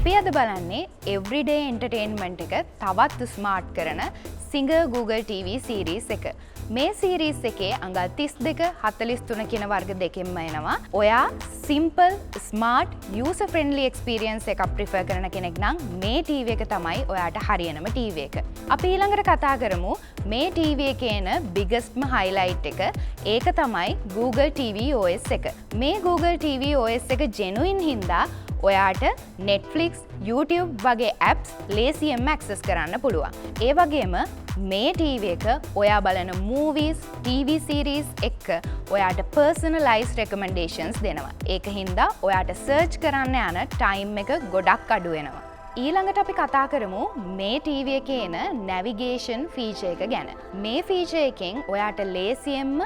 අපි අද බලන්නේ everyday entertainment එක තවත් ස්මාර්ට් කරන Singer Google TV series එක. මේ series එකේ අඟල් 32, 43 කියන වර්ග දෙකෙන්ම එනවා. ඔයා simple, smart, user friendly experience එකක් prefer කරන කෙනෙක් නම් මේ TV එක තමයි ඔයාට හරියනම TV එක. අපි ඊළඟට කතා කරමු මේ TV එකේ එන biggestම highlight එක. ඒක තමයි Google TV OS එක. මේ Google TV OS එක genuine හින්දා ඔයාට Netflix, YouTube වගේ apps ලේසියෙන්ම access කරන්න පුළුවන්. ඒ වගේම මේ TV එක ඔයා බලන movies, TV series එක්ක ඔයාට personalized recommendations දෙනවා. ඒක හින්දා ඔයාට search කරන්න යන time එක ගොඩක් අඩු වෙනවා. ඊළඟට අපි කතා කරමු මේ TV එකේ එන navigation feature එක ගැන. මේ feature එකෙන් ඔයාට ලේසියෙන්ම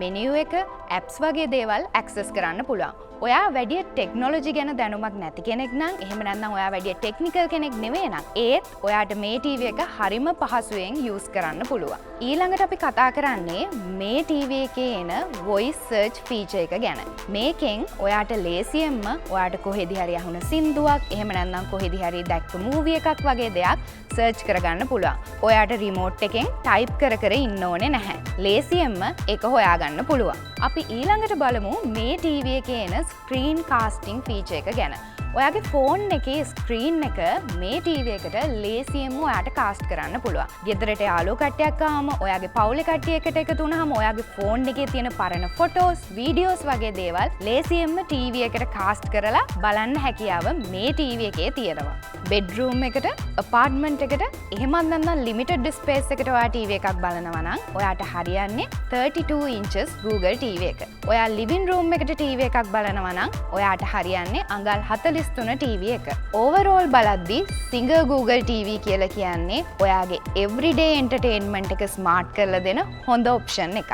menu එක, apps වගේ දේවල් access කරන්න පුළුවන්. ඔයා වැඩි ටෙක්නොලොජි ගැන දැනුමක් නැති කෙනෙක් නම් එහෙම නැත්නම් ඔයා වැඩි ටෙක්නිකල් කෙනෙක් නෙවෙයි නම් ඒත් ඔයාට මේ TV එක හරිම පහසුවෙන් යූස් කරන්න පුළුවන්. ඊළඟට අපි කතා කරන්නේ මේ TV එකේ එන voice search feature එක ගැන. මේකෙන් ඔයාට ලේසියෙන්ම ඔයාට කොහෙදි හරි අහුන සින්දුවක් එහෙම නැත්නම් කොහෙදි හරි දැක්ක මූවි එකක් වගේ දෙයක් සර්ච් කරගන්න පුළුවන්. ඔයාට රිමෝට් එකෙන් ටයිප් කර කර ඉන්න ඕනේ නැහැ. ලේසියෙන්ම ඒක හොයාගන්න පුළුවන්. අපි ඊළඟට බලමු මේ TV එකේ එන ස්ක්‍රීන් කාස්ටිං ෆීචර් එක ගැන. ඔයාගේ ෆෝන් එකේ ස්ක්‍රීන් එක මේ TV එකට ලේසියෙන්ම ඔයාට කාස්ට් කරන්න පුළුවන්. ගෙදරට යාළුවෝ කට්ටියක් ආවම ඔයාගේ පවුලේ කට්ටිය එකට එකතු වුණාම ඔයාගේ ෆෝන් එකේ තියෙන පරණ ෆොටෝස්, වීඩියෝස් වගේ දේවල් ලේසියෙන්ම TV එකට කාස්ට් කරලා බලන්න හැකියාව මේ TV එකේ තියෙනවා. බෙඩ්රූම් එකට, අපාර්ට්මන්ට් එකට එහෙමත් නැත්නම් ලිමිටඩ් ස්පේස් එකට ඔයා TV එකක් බලනවා නම් ඔයාට හරියන්නේ 32 inches Google TV එක. ඔයා ලිවිං රූම් එකට TV එකක් බලනවා නම් ඔයාට හරියන්නේ අඟල් 43 TV එක. ඕවරෝල් බලද්දී Singer Google TV කියලා කියන්නේ ඔයාගේ everyday entertainment එක ස්මාර්ට් කරලා දෙන හොඳ ඔප්ෂන් එකක්.